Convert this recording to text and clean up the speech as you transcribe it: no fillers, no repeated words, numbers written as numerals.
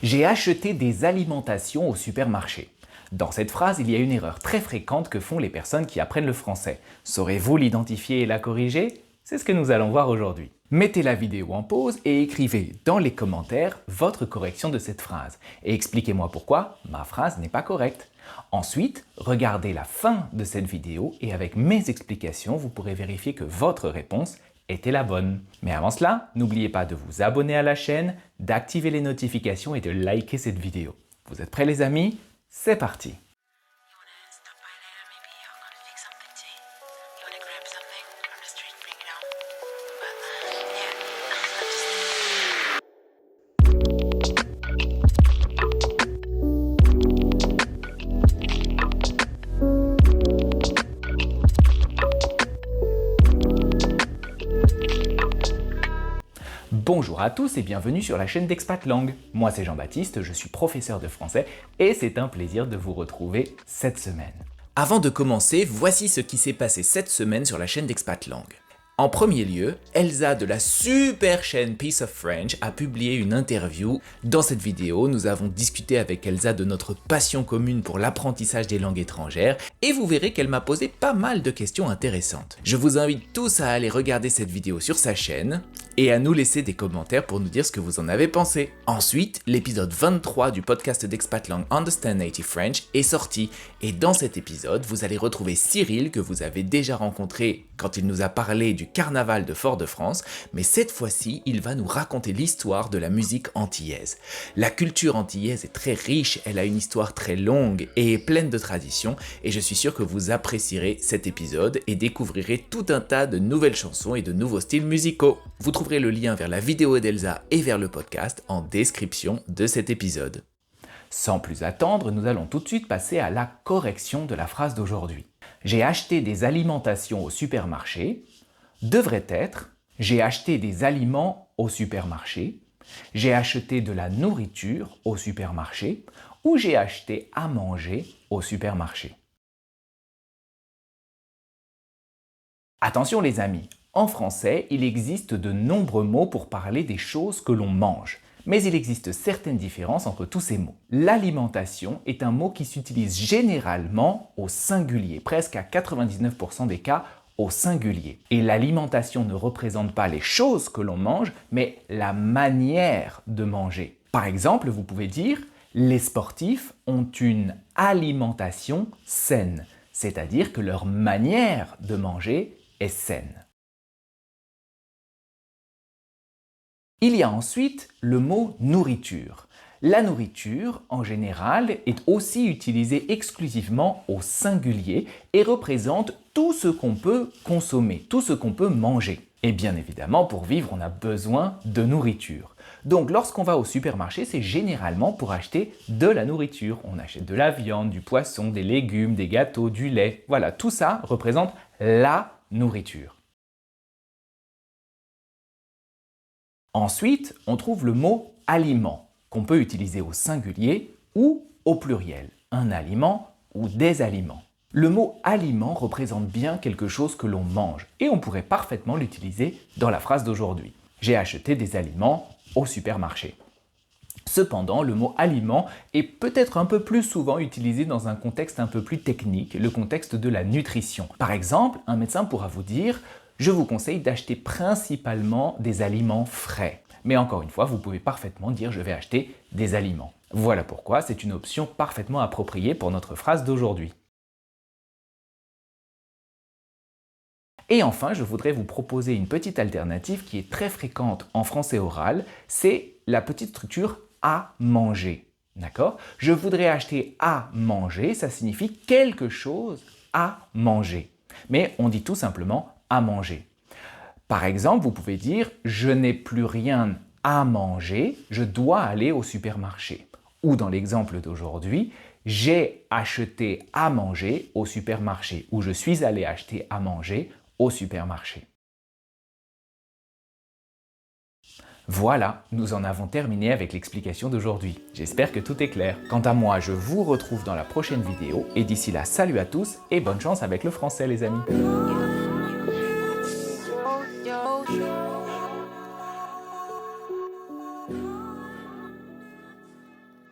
J'ai acheté des alimentations au supermarché. Dans cette phrase, il y a une erreur très fréquente que font les personnes qui apprennent le français. Saurez-vous l'identifier et la corriger? C'est ce que nous allons voir aujourd'hui. Mettez la vidéo en pause et écrivez dans les commentaires votre correction de cette phrase. Et expliquez-moi pourquoi ma phrase n'est pas correcte. Ensuite, regardez la fin de cette vidéo et avec mes explications, vous pourrez vérifier que votre réponse était la bonne. Mais avant cela, n'oubliez pas de vous abonner à la chaîne, d'activer les notifications et de liker cette vidéo. Vous êtes prêts les amis? C'est parti! Bonjour à tous et bienvenue sur la chaîne d'Expatlang. Moi c'est Jean-Baptiste, je suis professeur de français et c'est un plaisir de vous retrouver cette semaine. Avant de commencer, voici ce qui s'est passé cette semaine sur la chaîne d'Expatlang. En premier lieu, Elsa de la super chaîne Piece of French a publié une interview. Dans cette vidéo, nous avons discuté avec Elsa de notre passion commune pour l'apprentissage des langues étrangères et vous verrez qu'elle m'a posé pas mal de questions intéressantes. Je vous invite tous à aller regarder cette vidéo sur sa chaîne et à nous laisser des commentaires pour nous dire ce que vous en avez pensé. Ensuite, l'épisode 23 du podcast d'Expatlang Understand Native French est sorti et dans cet épisode, vous allez retrouver Cyril que vous avez déjà rencontré quand il nous a parlé du carnaval de Fort-de-France, mais cette fois-ci, il va nous raconter l'histoire de la musique antillaise. La culture antillaise est très riche, elle a une histoire très longue et est pleine de traditions et je suis sûr que vous apprécierez cet épisode et découvrirez tout un tas de nouvelles chansons et de nouveaux styles musicaux. Vous trouverez le lien vers la vidéo d'Elsa et vers le podcast en description de cet épisode. Sans plus attendre, nous allons tout de suite passer à la correction de la phrase d'aujourd'hui. J'ai acheté des alimentations au supermarché devrait être « J'ai acheté des aliments au supermarché », « J'ai acheté de la nourriture au supermarché » ou « J'ai acheté à manger au supermarché ». Attention les amis, en français, il existe de nombreux mots pour parler des choses que l'on mange. Mais il existe certaines différences entre tous ces mots. L'alimentation est un mot qui s'utilise généralement au singulier, presque à 99% des cas au singulier. Et l'alimentation ne représente pas les choses que l'on mange, mais la manière de manger. Par exemple, vous pouvez dire « Les sportifs ont une alimentation saine », c'est-à-dire que leur manière de manger est saine. Il y a ensuite le mot « nourriture ». La nourriture, en général, est aussi utilisée exclusivement au singulier et représente tout ce qu'on peut consommer, tout ce qu'on peut manger. Et bien évidemment, pour vivre, on a besoin de nourriture. Donc lorsqu'on va au supermarché, c'est généralement pour acheter de la nourriture. On achète de la viande, du poisson, des légumes, des gâteaux, du lait. Voilà, tout ça représente la nourriture. Ensuite, on trouve le mot « aliment » qu'on peut utiliser au singulier ou au pluriel, un aliment ou des aliments. Le mot « aliment » représente bien quelque chose que l'on mange et on pourrait parfaitement l'utiliser dans la phrase d'aujourd'hui. J'ai acheté des aliments au supermarché. Cependant, le mot « aliment » est peut-être un peu plus souvent utilisé dans un contexte un peu plus technique, le contexte de la nutrition. Par exemple, un médecin pourra vous dire « Je vous conseille d'acheter principalement des aliments frais ». Mais encore une fois, vous pouvez parfaitement dire « je vais acheter des aliments ». Voilà pourquoi c'est une option parfaitement appropriée pour notre phrase d'aujourd'hui. Et enfin, je voudrais vous proposer une petite alternative qui est très fréquente en français oral, c'est la petite structure « à manger ». D'accord? Je voudrais acheter à manger, ça signifie quelque chose à manger. Mais on dit tout simplement à manger. Par exemple, vous pouvez dire « je n'ai plus rien à manger, je dois aller au supermarché ». Ou dans l'exemple d'aujourd'hui, « j'ai acheté à manger au supermarché » ou « je suis allé acheter à manger au supermarché ». Voilà, nous en avons terminé avec l'explication d'aujourd'hui. J'espère que tout est clair. Quant à moi, je vous retrouve dans la prochaine vidéo et d'ici là, salut à tous et bonne chance avec le français les amis.